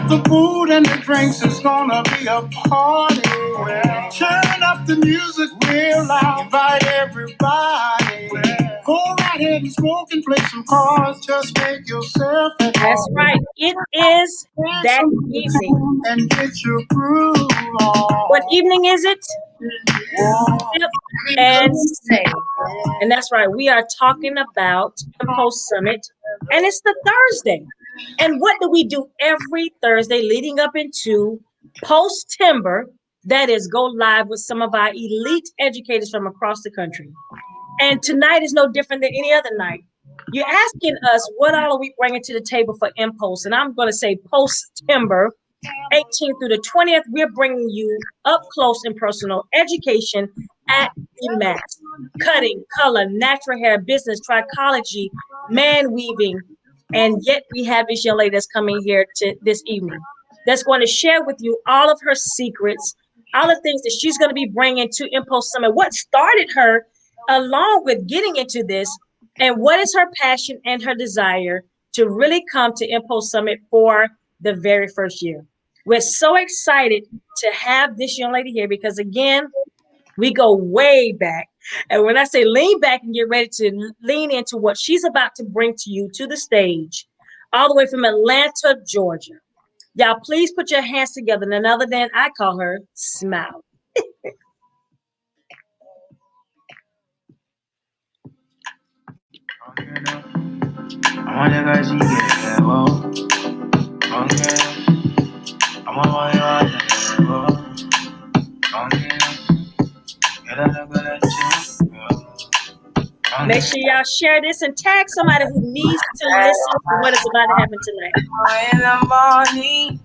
The food and the drinks is gonna be a party. Turn up the music real loud, invite everybody. Go right ahead and smoke and play some cards. Just make yourself at That's home. right. It is that evening. And get your groove What on. evening is it? Sip and say. And that's right. We are talking about Mpulse Summit, and it's the Thursday. And what do we do every Thursday leading up into post Timber? That is go live with some of our elite educators from across the country. And tonight is no different than any other night. You're asking us what all are we bringing to the table for Mpulse, and I'm going to say post Timber 18th through the 20th, we're bringing you up close and personal education at the max. Cutting, color, natural hair, business, trichology, man weaving. And yet we have this young lady that's coming here to this evening that's going to share with you all of her secrets, all the things that she's going to be bringing to Impulse Summit, what started her along with getting into this, and what is her passion and her desire to really come to Impulse Summit for the very first year. We're so excited to have this young lady here because, again, we go way back. And when I say lean back and get ready to lean into what she's about to bring to you to the stage, all the way from Atlanta, Georgia. Y'all, please put your hands together. And another than I call her Smile. Make sure y'all share this and tag somebody who needs to listen to what is about to happen tonight. In the morning,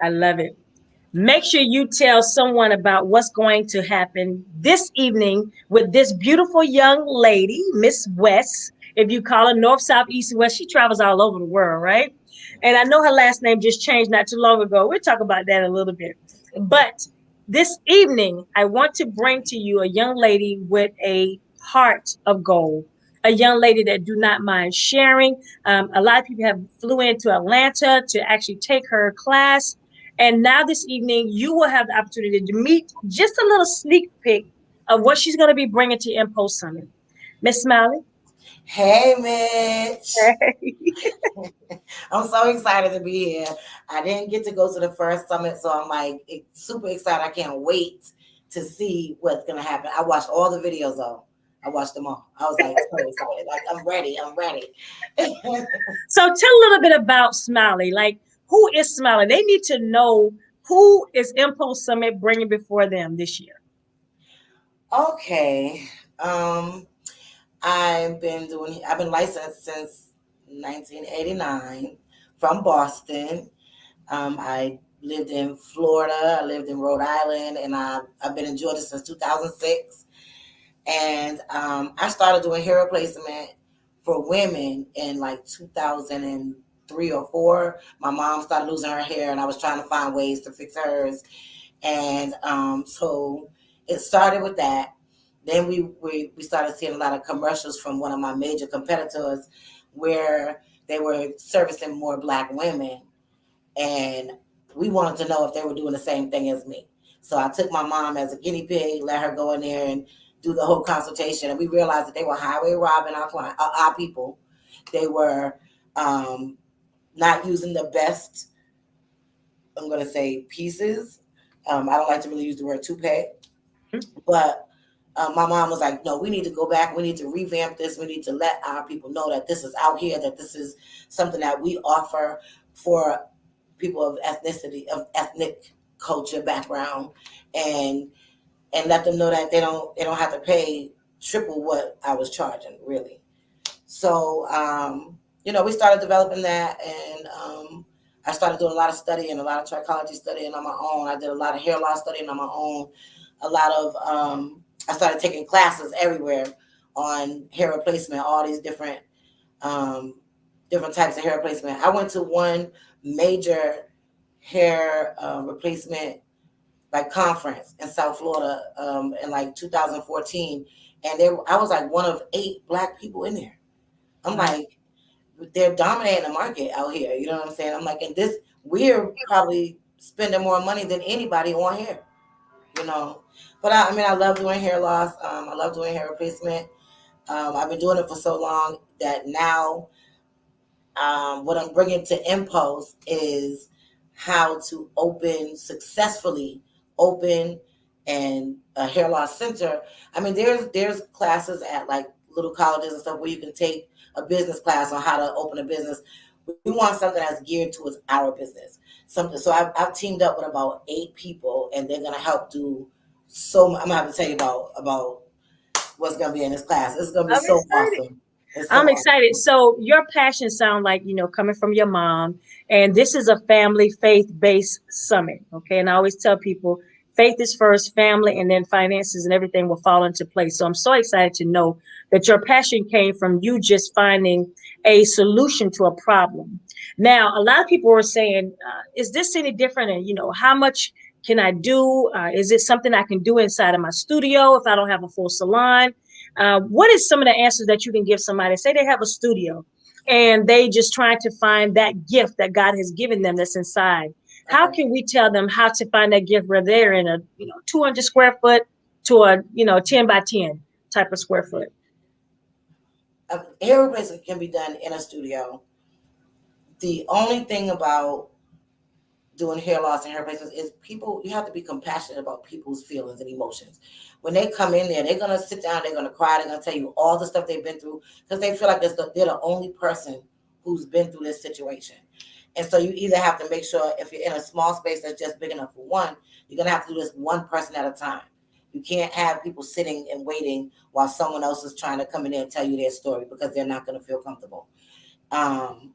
I love it. Make sure you tell someone about what's going to happen this evening with this beautiful young lady, Miss West. If you call her North, South, East, and West, she travels all over the world, right? And I know her last name just changed not too long ago. We'll talk about that in a little bit. But this evening, I want to bring to you a young lady with a heart of gold, a young lady that do not mind sharing. A lot of people have flew into Atlanta to actually take her class. And now this evening, you will have the opportunity to meet just a little sneak peek of what she's going to be bringing to Impulse Summit. Miss Smiley. Hey, Mitch. Hey. I'm so excited to be here. I didn't get to go to the first summit, so I'm like super excited. I can't wait to see what's going to happen. I watched all the videos, though. I watched them all. I was like so excited. Like, I'm ready. So tell a little bit about Smiley. Like, who is Smiley? They need to know who is Impulse Summit bringing before them this year. Okay. I've been licensed since 1989 from Boston. I lived in Florida, I lived in Rhode Island, and I've been in Georgia since 2006. And I started doing hair replacement for women in like 2003 or 4. My mom started losing her hair, and I was trying to find ways to fix hers. And so it started with that. Then we started seeing a lot of commercials from one of my major competitors where they were servicing more Black women. And we wanted to know if they were doing the same thing as me. So I took my mom as a guinea pig, let her go in there and do the whole consultation. And we realized that they were highway robbing our people. They were not using the best, I'm going to say, pieces. I don't like to really use the word toupee. But my mom was like, no, we need to go back. We need to revamp this. We need to let our people know that this is out here, that this is something that we offer for people of ethnicity, of ethnic culture background, and let them know that they don't have to pay triple what I was charging, really. So, we started developing that, and I started doing a lot of studying, a lot of trichology studying on my own. I did a lot of hair loss studying on my own. A lot of I started taking classes everywhere on hair replacement, all these different types of hair replacement. I went to one major hair replacement like conference in South Florida in like 2014, and I was like one of 8 Black people in there. I'm like, they're dominating the market out here. You know what I'm saying? I'm like, and this, we're probably spending more money than anybody on here, you know. But I mean, I love doing hair loss. I love doing hair replacement. I've been doing it for so long that now what I'm bringing to Mpulse is how to successfully open and a hair loss center. I mean, there's classes at like little colleges and stuff where you can take a business class on how to open a business. We want something that's geared towards our business. Something. So I've teamed up with about 8 people, and they're gonna help do so. I'm gonna have to tell you about what's gonna be in this class. It's gonna be I'm so excited. awesome. It's so I'm awesome. excited. So your passion sound like, coming from your mom, and this is a family faith-based summit. Okay. And I always tell people faith is first, family, and then finances and everything will fall into place. So I'm so excited to know that your passion came from you just finding a solution to a problem. Now, a lot of people are saying, is this any different? And, how much can I do? Is it something I can do inside of my studio if I don't have a full salon? What is some of the answers that you can give somebody? Say they have a studio and they just trying to find that gift that God has given them that's inside. How Okay. can we tell them how to find that gift where they're in a 200 square foot to a 10 by 10 type of square foot? Hair replacement can be done in a studio. The only thing about doing hair loss and hair replacements is people, you have to be compassionate about people's feelings and emotions. When they come in there, they're going to sit down, they're going to cry, they're going to tell you all the stuff they've been through because they feel like they're the only person who's been through this situation. And so you either have to make sure if you're in a small space that's just big enough for one, you're going to have to do this one person at a time. You can't have people sitting and waiting while someone else is trying to come in there and tell you their story because they're not going to feel comfortable. Um,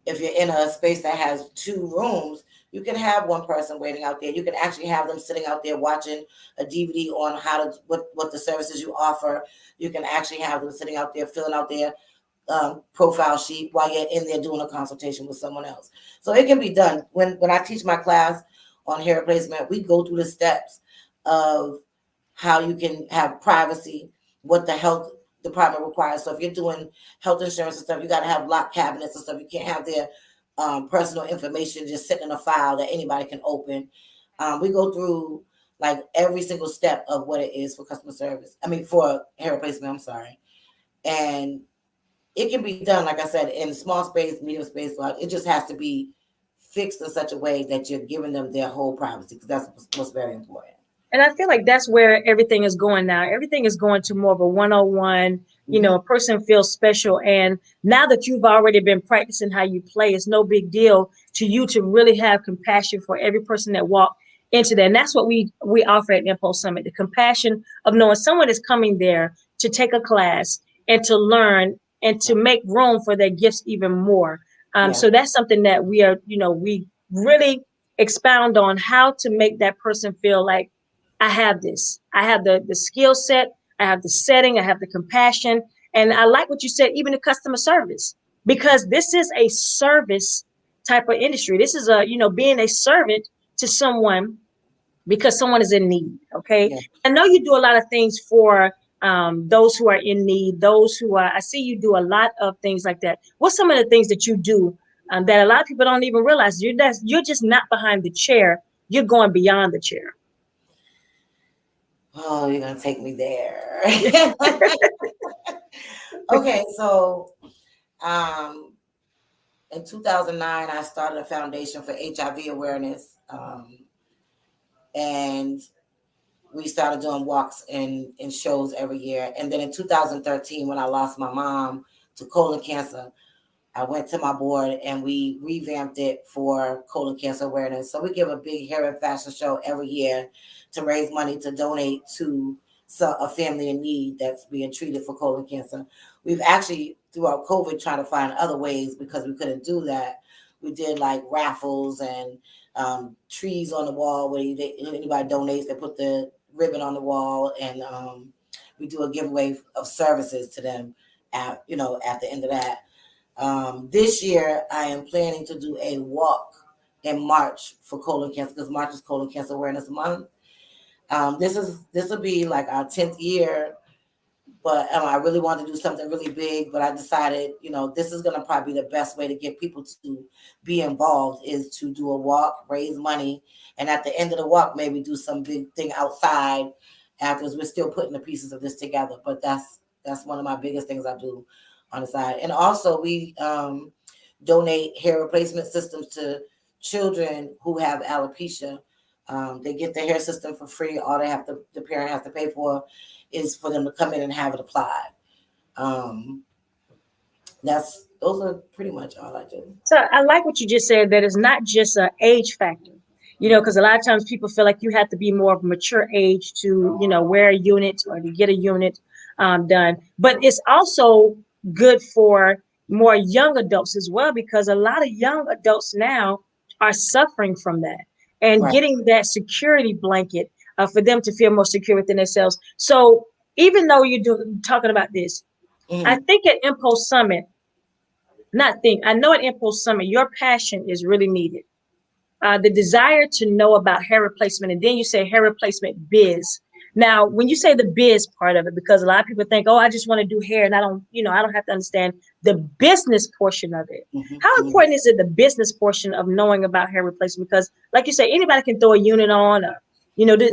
if you're in a space that has 2 rooms, you can have one person waiting out there. You can actually have them sitting out there watching a DVD on what the services you offer. You can actually have them sitting out there filling out their profile sheet while you're in there doing a consultation with someone else. So it can be done. When I teach my class on hair replacement, we go through the steps of how you can have privacy, what the health department requires. So if you're doing health insurance and stuff, you got to have locked cabinets and stuff. You can't have their personal information just sitting in a file that anybody can open. We go through like every single step of what it is for customer service. I mean, for hair replacement, I'm sorry. And it can be done, like I said, in small space, medium space. Like it just has to be fixed in such a way that you're giving them their whole privacy because that's what's very important. And I feel like that's where everything is going now. Everything is going to more of a one-on-one, Mm-hmm. a person feels special. And now that you've already been practicing how you play, it's no big deal to you to really have compassion for every person that walked into that. And that's what we offer at Impulse Summit, the compassion of knowing someone is coming there to take a class and to learn and to make room for their gifts even more. Yeah. So that's something that we really expound on how to make that person feel like I have this. I have the skill set. I have the setting. I have the compassion. And I like what you said, even the customer service, because this is a service type of industry. This is being a servant to someone because someone is in need. Okay. Yeah. I know you do a lot of things for those who are in need, I see you do a lot of things like that. What's some of the things that you do that a lot of people don't even realize? You're just not behind the chair. You're going beyond the chair. Oh, you're gonna take me there. Okay, so um, in 2009, I started a foundation for HIV awareness, and we started doing walks and shows every year. And then in 2013, when I lost my mom to colon cancer, I went to my board and we revamped it for colon cancer awareness. So we give a big hair and fashion show every year to raise money to donate to a family in need that's being treated for colon cancer. We've actually, throughout COVID, tried to find other ways because we couldn't do that. We did like raffles and trees on the wall where anybody donates, they put the ribbon on the wall, and we do a giveaway of services to them at the end of that. This year, I am planning to do a walk in March for colon cancer because March is Colon Cancer Awareness Month. This will be like our 10th year but I really wanted to do something really big. But I decided, this is going to probably be the best way to get people to be involved is to do a walk, raise money, and at the end of the walk, maybe do some big thing outside. Afterwards, we're still putting the pieces of this together. But that's one of my biggest things I do on the side. And also, we donate hair replacement systems to children who have alopecia. They get the hair system for free. All the parent has to pay for is for them to come in and have it applied. Um, those are pretty much all I do. So I like what you just said, that it's not just an age factor, because a lot of times people feel like you have to be more of a mature age to, wear a unit or to get a unit done. But it's also good for more young adults as well, because a lot of young adults now are suffering from that and Right. getting that security blanket for them to feel more secure within themselves. So even though talking about this, I Mhm. think at Impulse Summit, not think, I know at Impulse Summit, your passion is really needed. The desire to know about hair replacement, and then you say hair replacement biz. Now, when you say the biz part of it, because a lot of people think, oh, I just want to do hair, and I don't have to understand the business portion of it. Mhm. How Mhm. important is it, the business portion of knowing about hair replacement? Because, like you say, anybody can throw a unit on, or,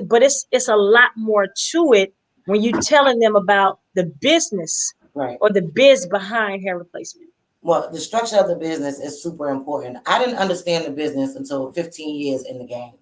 but it's a lot more to it when you're telling them about the business Right. or the biz behind hair replacement. Well, the structure of the business is super important. I didn't understand the business until 15 years in the game.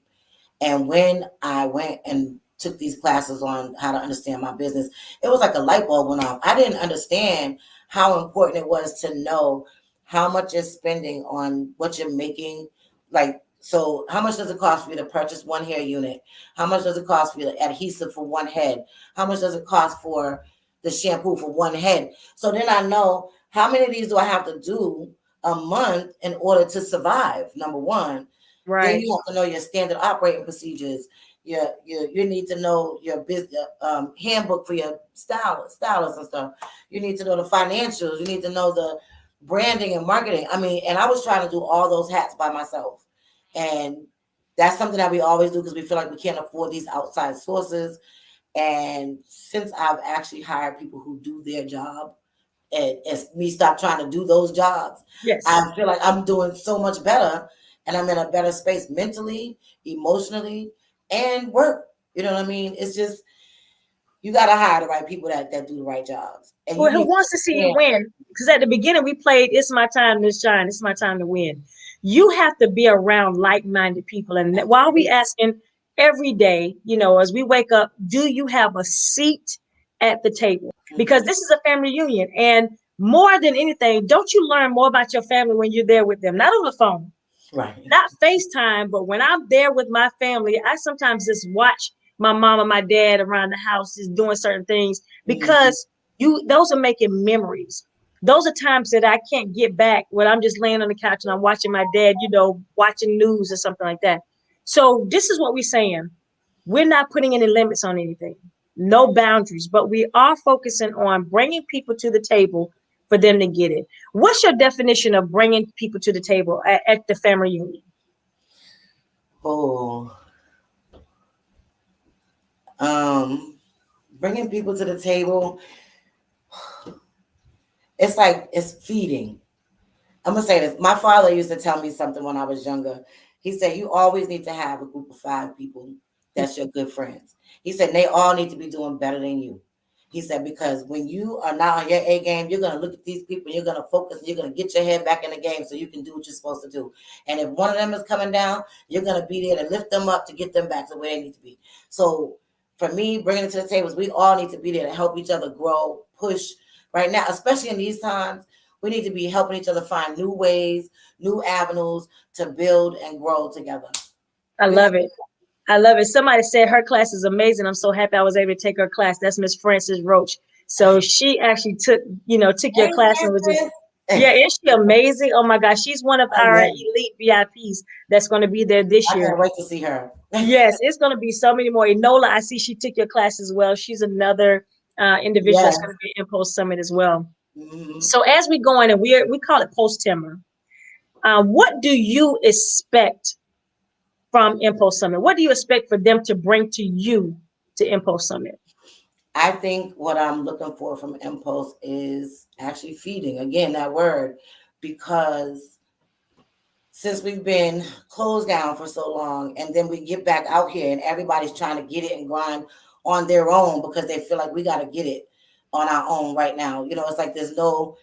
And when I went and took these classes on how to understand my business, it was like a light bulb went off. I didn't understand how important it was to know how much you're spending on what you're making. Like, so how much does it cost for you to purchase one hair unit? How much does it cost for you the adhesive for one head? How much does it cost for the shampoo for one head? So then I know how many of these do I have to do a month in order to survive, number one. Then Right. you have to know your standard operating procedures. You need to know your business handbook for your stylists and stuff. You need to know the financials. You need to know the branding and marketing. I mean, and I was trying to do all those hats by myself, and that's something that we always do because we feel like we can't afford these outside sources. And since I've actually hired people who do their job, and me stop trying to do those jobs, Yes. I feel like I'm doing so much better and I'm in a better space mentally, emotionally, and work. You know what I mean? It's just you gotta hire the right people that do the right jobs. And you Well, who need to wants to see you understand. win? Because at the beginning we played "It's My Time to Shine." It's my time to win. You have to be around like-minded people, and while we asking every day, as we wake up, do you have a seat at the table? Because Mhm. this is a family reunion, and more than anything, don't you learn more about your family when you're there with them, not on the phone, Right. not FaceTime, but when I'm there with my family, I sometimes just watch my mom and my dad around the house just doing certain things, Mhm. because those are making memories. Those are times that I can't get back when I'm just laying on the couch and I'm watching my dad, watching news or something like that. So this is what we're saying. We're not putting any limits on anything, no boundaries, but we are focusing on bringing people to the table for them to get it. What's your definition of bringing people to the table at the family reunion? Oh, um, bringing people to the table. It's like it's feeding. I'm gonna say this. My father used to tell me something when I was younger. He said, "You always need to have a group of 5 people that's your good friends." He said, "They all need to be doing better than you." He said, "Because when you are not on your A game, you're gonna look at these people, and you're gonna focus, and you're gonna get your head back in the game so you can do what you're supposed to do. And if one of them is coming down, you're gonna be there to lift them up to get them back to where they need to be." So for me, bringing it to the tables, we all need to be there to help each other grow, push. Right now, especially in these times, we need to be helping each other find new ways, new avenues to build and grow together. I We have love it. I love it. Somebody said her class is amazing. I'm so happy I was able to take her class. That's Miss Frances Roach. So she actually took your Hey, class and was just, Francis. yeah, is she amazing? Oh my gosh, she's one of Oh, our yeah. elite VIPs that's going to be there this I year. can't wait to see her. Yes, it's going to be so many more. Enola, I see she took your class as well. She's another individual that's Yes. going to be at Impulse Summit as well. Mhm. So as we go in, and we call it post timber. What do you expect from Impulse Summit? What do you expect for them to bring to you to Impulse Summit? I think what I'm looking for from Impulse is actually feeding. Again, that word, because since we've been closed down for so long, and then we get back out here and everybody's trying to get it and grind on their own because they feel like we got to get it on our own right now. It's like there's no,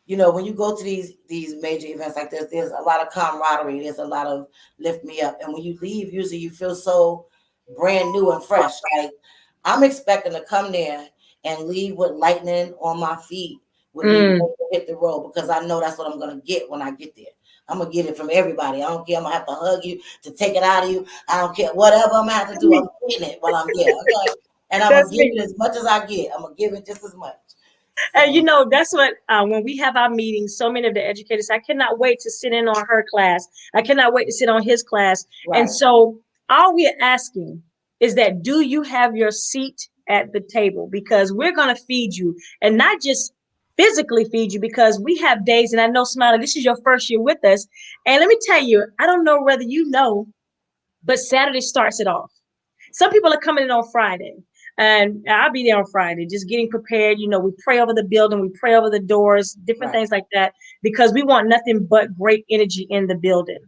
when you go to these major events like this, there's a lot of camaraderie, there's a lot of lift me up, and when you leave, usually you feel so brand new and fresh. Like, I'm expecting to come there and leave with lightning on my feet, with me ready Mm, to hit the road, because I know that's what I'm gonna get when I get there. I'm gonna get it from everybody. I don't care. I'm gonna have to hug you to take it out of you. I don't care. Whatever I'm gonna have to do, I'm getting it while I'm there. Okay. And I'm gonna that's give me. it as much as I get. I'm gonna give it just as much. And So that's what, when we have our meetings, so many of the educators, I cannot wait to sit in on her class. I cannot wait to sit on his class. And right, so all we're asking is that, do you have your seat at the table? Because we're going to feed you, and not just physically feed you, because we have days, and I know, Smiley, this is your first year with us. And let me tell you, I don't know whether you know, but Saturday starts it off. Some people are coming in on Friday, and I'll be there on Friday, just getting prepared. We pray over the building, we pray over the doors, different right. things like that, because we want nothing but great energy in the building.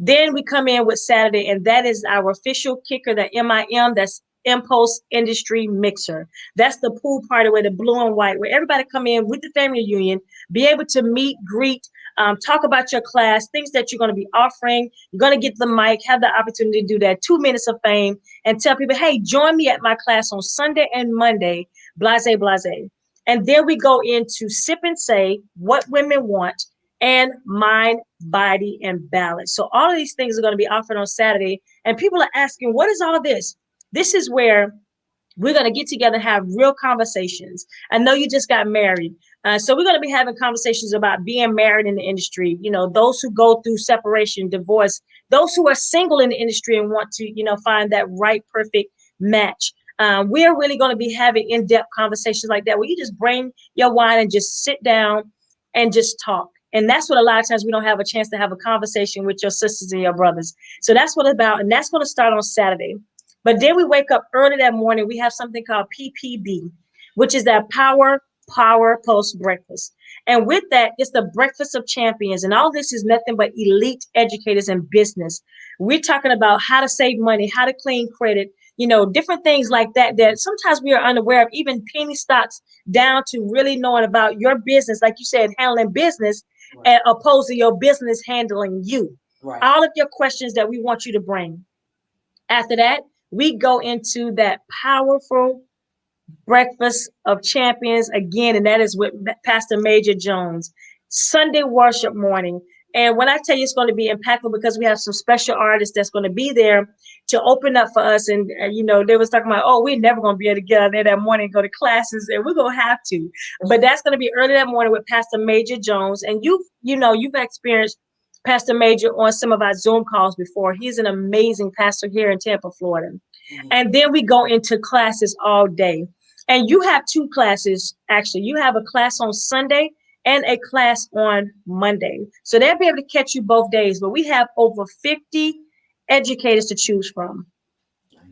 Then we come in with Saturday, and that is our official kicker, the MIM, that's Impulse Industry Mixer. That's the pool party where the blue and white, where everybody come in with the family reunion, be able to meet, greet, talk about your class, things that you're going to be offering. You're going to get the mic, have the opportunity to do that, 2 minutes of fame, and tell people, hey, join me at my class on Sunday and Monday, blase, blase. And then we go into Sip and Say, What Women Want, and Mind, Body, and Balance. So all of these things are going to be offered on Saturday. And people are asking, what is all this? This is where we're going to get together and have real conversations. I know you just got married. So we're going to be having conversations about being married in the industry, those who go through separation, divorce, those who are single in the industry and want to, find that right, perfect match. We're really going to be having in-depth conversations like that, where you just bring your wine and just sit down and just talk. And that's what a lot of times we don't have a chance to have a conversation with your sisters and your brothers. So that's what it's about. And that's going to start on Saturday. But then we wake up early that morning. We have something called PPB, which is that Power Post Breakfast. And with that, it's the Breakfast of Champions. And all this is nothing but elite educators in business. We're talking about how to save money, how to clean credit, different things like that, that sometimes we are unaware of, even penny stocks down to really knowing about your business, like you said, handling business, Right. as opposed to your business handling you. Right. All of your questions that we want you to bring. After that, we go into that powerful Breakfast of Champions again, and that is with Pastor Major Jones. Sunday worship morning. And when I tell you it's going to be impactful, because we have some special artists that's going to be there to open up for us. And, they was talking about, oh, we're never going to be able to get out there that morning and go to classes, and we're going to have to. But that's going to be early that morning with Pastor Major Jones. And you've experienced Pastor Major on some of our Zoom calls before. He's an amazing pastor here in Tampa, Florida. Mm-hmm. And then we go into classes all day. And you have two classes, actually. You have a class on Sunday and a class on Monday. So they'll be able to catch you both days. But we have over 50 educators to choose from.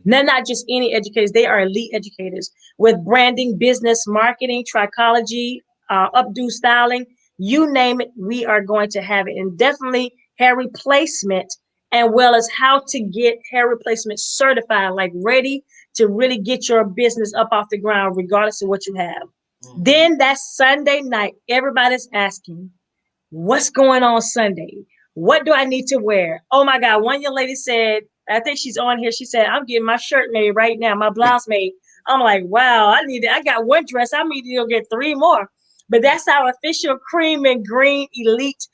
They're not just any educators, they are elite educators with branding, business, marketing, trichology, updo styling, you name it, we are going to have it. And definitely hair replacement, and well as how to get hair replacement certified, like ready to really get your business up off the ground, regardless of what you have. Mm-hmm. Then that Sunday night, everybody's asking, what's going on Sunday? What do I need to wear? Oh my God. One young lady said, I think she's on here. She said, I'm getting my shirt made right now, my blouse made. I'm like, wow, I got one dress. I need to go get three more. But that's our official cream and green elite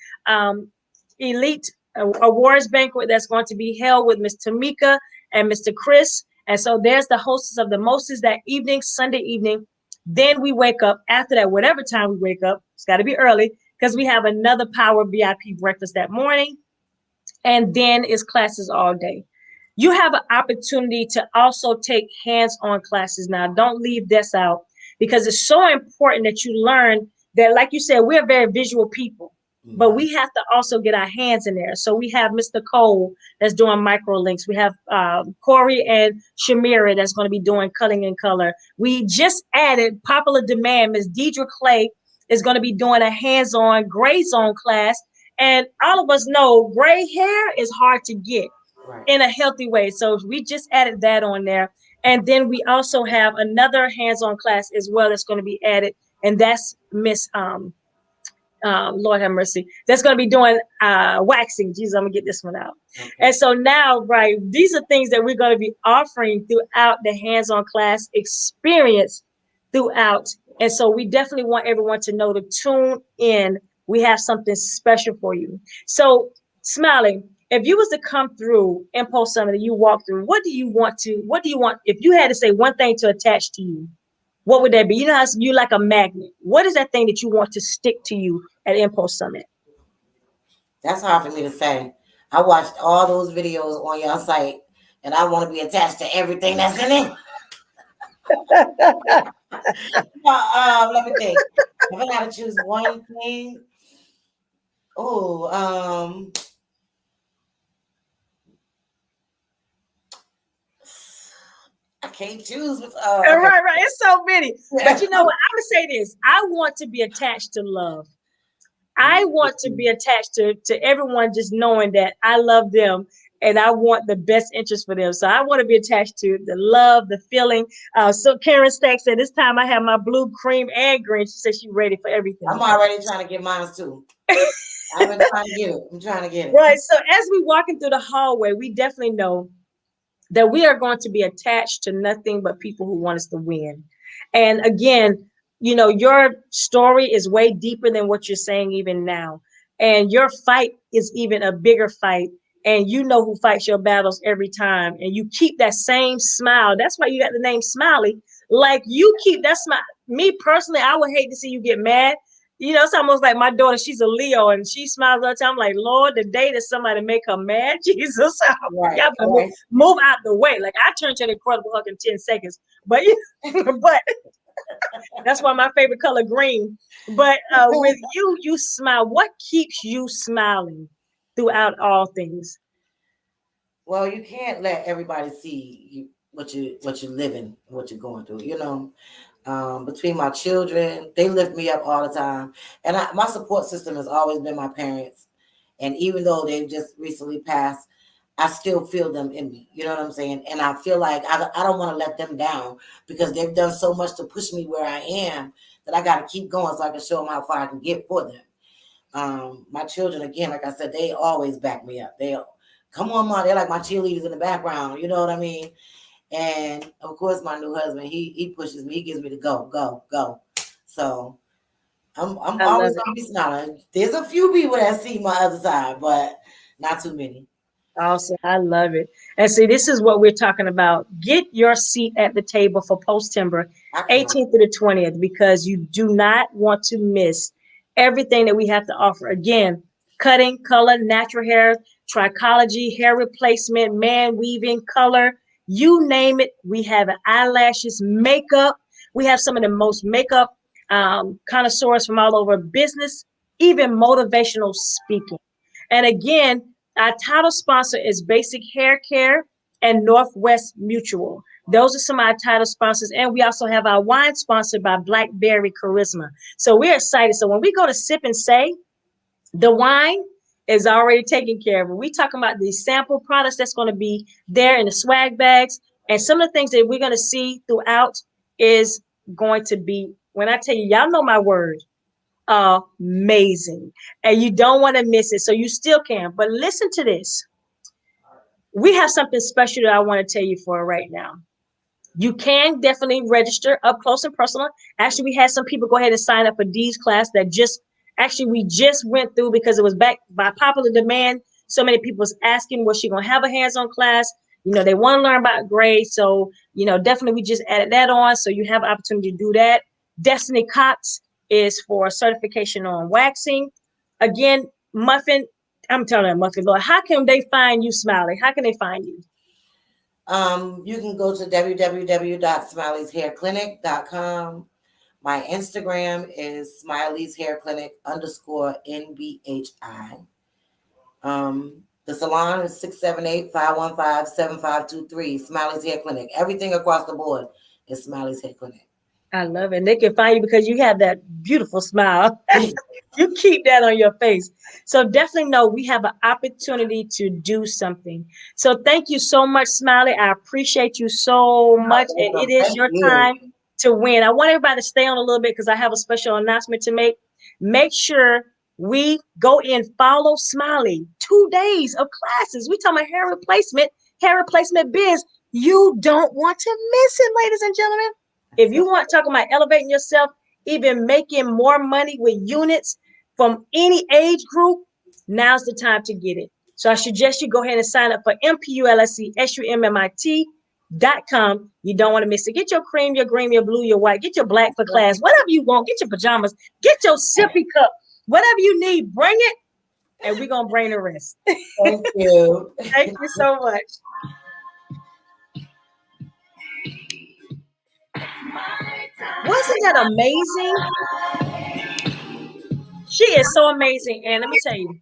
awards banquet that's going to be held with Miss Tamika and Mr. Chris. And so there's the hostess of the mostest that evening, Sunday evening. Then we wake up after that, whatever time we wake up, it's got to be early, because we have another Power VIP breakfast that morning. And then it's classes all day. You have an opportunity to also take hands-on classes. Now, don't leave this out, because it's so important that you learn that, like you said, we're very visual people. but we have to also get our hands in there. So we have Mr. Cole that's doing micro links. We have Corey and Shamira that's going to be doing cutting in color. We just added popular demand. Ms. Deidre Clay is going to be doing a hands-on gray zone class. And all of us know gray hair is hard to get in a healthy way. So we just added that on there. And then we also have another hands-on class as well that's going to be added. And that's Miss Lord have mercy, that's going to be doing waxing. Jesus, I'm gonna get this one out. Okay. And so now, right, these are things that we're going to be offering throughout the hands-on class experience throughout. And so we definitely want everyone to know to tune in. We have something special for you. So, Smiley, if you was to come through Mpulse Summit and you walk through, what do you want, if you had to say one thing to attach to you, what would that be? You know how you like a magnet. What is that thing that you want to stick to you at Mpulse Summit? That's hard for me to say. I watched all those videos on your site, and I want to be attached to everything that's in it. Let me think. If I got to choose one thing, I can't choose. Right. It's so many. But you know what? I'm going to say this. I want to be attached to love. I want to be attached to everyone, just knowing that I love them and I want the best interest for them. So I want to be attached to the love, the feeling. So Karen Stack said, this time I have my blue, cream, and green. She said she's ready for everything. I'm already trying to get mine too. I've been trying to get it. I'm trying to get it. Right. So as we walking through the hallway, we definitely know that we are going to be attached to nothing but people who want us to win. And again, you know, your story is way deeper than what you're saying even now. And your fight is even a bigger fight. And you know who fights your battles every time. And you keep that same smile. That's why you got the name Smiley. Like, you keep that smile. Me personally, I would hate to see you get mad. You know, it's almost like my daughter, she's a Leo and she smiles all the time. I'm like, Lord, the day that somebody make her mad, Jesus, y'all move out the way. Like, I turned to the Incredible Hulk in 10 seconds. But but that's why my favorite color green. But with you smile. What keeps you smiling throughout all things? Well, you can't let everybody see what you're living, what you're going through. You know, between my children, they lift me up all the time, and my support system has always been my parents. And even though they've just recently passed, I still feel them in me. You know what I'm saying? And I feel like I don't want to let them down because they've done so much to push me where I am that I got to keep going so I can show them how far I can get for them. My children, again, like I said, they always back me up. They come on, Mom. They're like my cheerleaders in the background. You know what I mean? And of course, my new husband, he pushes me. He gives me the go. So I'm always gonna be smiling. There's a few people that see my other side, but not too many. Awesome. I love it. And see, this is what we're talking about. Get your seat at the table for Post Timber 18th to the 20th, because you do not want to miss everything that we have to offer. Again, cutting, color, natural hair, trichology, hair replacement, man weaving, color, you name it. We have eyelashes, makeup. We have some of the most makeup connoisseurs from all over business, even motivational speaking. And again, our title sponsor is Basic Hair Care and Northwest Mutual. Those are some of our title sponsors. And we also have our wine sponsored by Blackberry Charisma. So we're excited. So when we go to Sip and Say, the wine is already taken care of. We talking about the sample products that's going to be there in the swag bags. And some of the things that we're going to see throughout is going to be, when I tell you, y'all know my word, amazing. And you don't want to miss it. So you still can. But listen to this. We have something special that I want to tell you for right now. You can definitely register up close and personal. Actually, we had some people go ahead and sign up for Dee's class that we just went through because it was back by popular demand. So many people was asking, was she going to have a hands-on class? You know, they want to learn about grades. So, you know, definitely we just added that on. So you have an opportunity to do that. Destiny Cox is for certification on waxing. Again, Muffin, I'm telling you, Muffin, Lord, how can they find you, Smiley? How can they find you? You can go to www.smileyshairclinic.com. My Instagram is Smiley's Hair Clinic _NBHI. The salon is 678-515-7523. Smiley's Hair Clinic. Everything across the board is Smiley's Hair Clinic. I love it. They can find you because you have that beautiful smile. You keep that on your face. So definitely know we have an opportunity to do something. So thank you so much, Smiley. I appreciate you so much. And it is Thank your you. time to win. I want everybody to stay on a little bit because I have a special announcement to make. Make sure we go and follow Smiley. 2 days of classes. We talking about hair replacement biz. You don't want to miss it, ladies and gentlemen. If you want to talk about elevating yourself, even making more money with units from any age group, now's the time to get it. So I suggest you go ahead and sign up for MPulseSummit.com. You don't want to miss it. Get your cream, your green, your blue, your white. Get your black for class. Whatever you want. Get your pajamas. Get your sippy cup. Whatever you need, bring it. And we're going to bring the rest. Thank you. Thank you so much. Wasn't that amazing? She is so amazing. And let me tell you,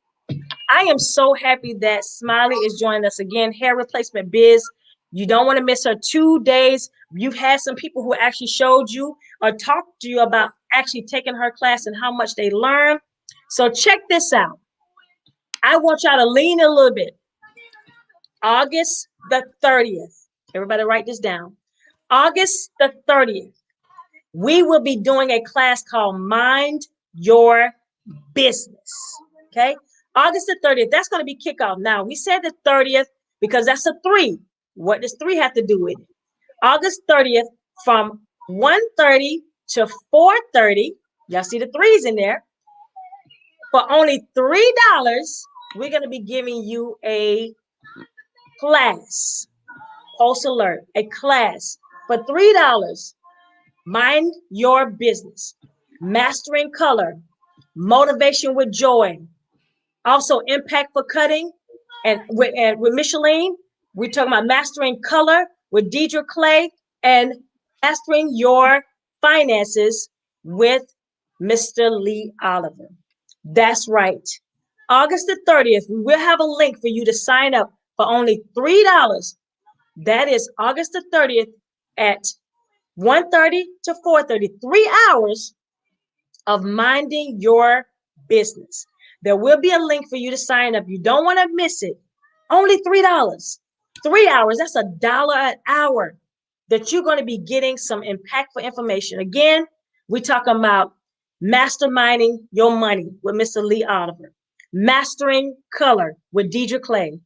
I am so happy that Smiley is joining us again. Hair replacement biz. You don't want to miss her 2 days. You've had some people who actually showed you or talked to you about actually taking her class and how much they learn. So check this out. I want y'all to lean a little bit. August the 30th. Everybody write this down. August the 30th. We will be doing a class called Mind Your Business. Okay. August the 30th. That's going to be kickoff. Now, we said the 30th because that's a 3. What does 3 have to do with it? August 30th from 1:30 to 4:30. Y'all see the 3s in there. For only $3, we're going to be giving you a class. Pulse Alert, a class for $3. Mind Your Business. Mastering Color. Motivation with Joy. Also, Impact for Cutting. And with Micheline, we're talking about Mastering Color with Deidre Clay and Mastering Your Finances with Mr. Lee Oliver. That's right. August the 30th, we will have a link for you to sign up for only $3. That is August the 30th at 1:30 to 4:30, 3 hours of minding your business. There will be a link for you to sign up. You don't want to miss it. Only $3. 3 hours, that's $1 an hour that you're going to be getting some impactful information. Again, we're talking about masterminding your money with Mr. Lee Oliver, mastering color with Deidre Clay,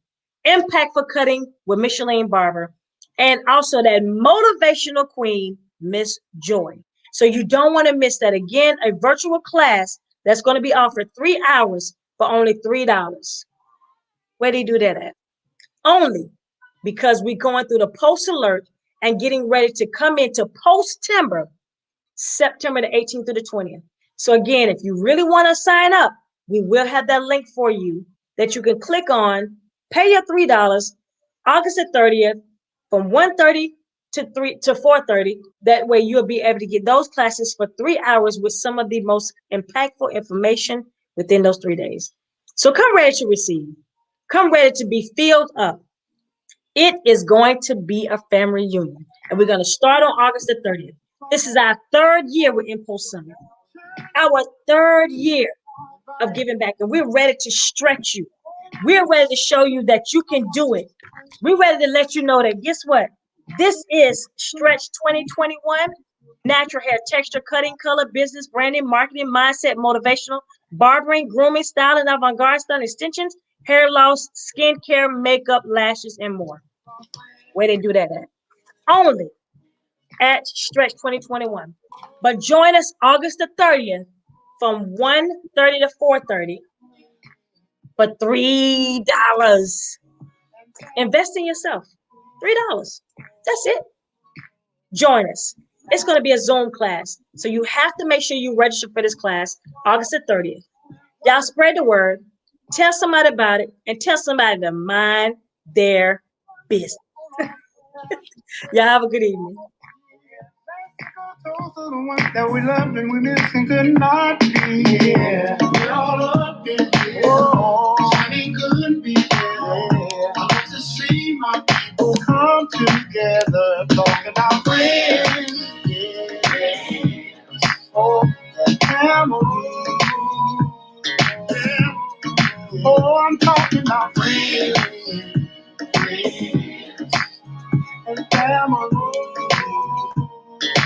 impact for cutting with Micheline Barber, and also that motivational queen, Miss Joy. So you don't want to miss that. Again, a virtual class that's going to be offered 3 hours for only $3. Where do you do that at? Only because we're going through the Pulse Alert and getting ready to come into post timber September the 18th through the 20th. So again, if you really want to sign up, we will have that link for you that you can click on, pay your $3, August the 30th from 1:30 to 4:30. That way you'll be able to get those classes for 3 hours with some of the most impactful information within those 3 days. So come ready to receive. Come ready to be filled up. It is going to be a family reunion, and we're going to start on August the 30th. This is our 3rd year with Mpulse Summit, our 3rd year of giving back, and we're ready to stretch you. We're ready to show you that you can do it. We're ready to let you know that, guess what? This is Stretch 2021, natural hair texture, cutting, color, business, branding, marketing, mindset, motivational, barbering, grooming, styling, avant-garde styling, extensions, hair loss, skincare, makeup, lashes, and more. Where they do that at? Only at Stretch 2021. But join us August the 30th from 1:30 to 4:30 for $3. Invest in yourself. $3. That's it. Join us. It's going to be a Zoom class. So you have to make sure you register for this class August the 30th. Y'all spread the word. Tell somebody about it and tell somebody to mind their business. Y'all have a good evening. Those are the ones that we loved and we missed and could not be here. We're all up in here. Oh, Sunny couldn't be there. I love to see my people come together, talking about friends. Yeah. Oh, that family. Yeah. Oh, I'm talking about friends. Friends and family.